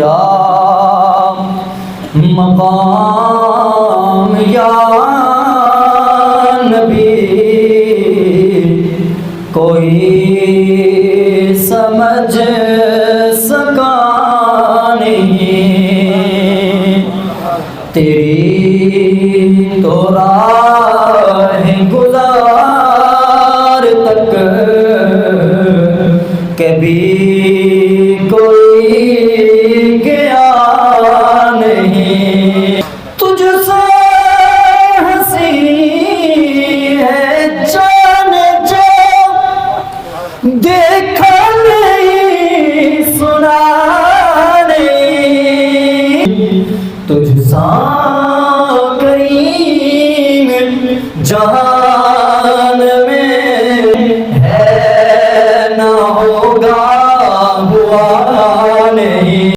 या मकाम या नबी कोई समझ सका नहीं। तेरी तो राह गुज़ार तक कभी कोई गया नहीं। तुझसे हंसी है जाने जो देखा नहीं सुना नहीं। तुझसा करीम जहाँ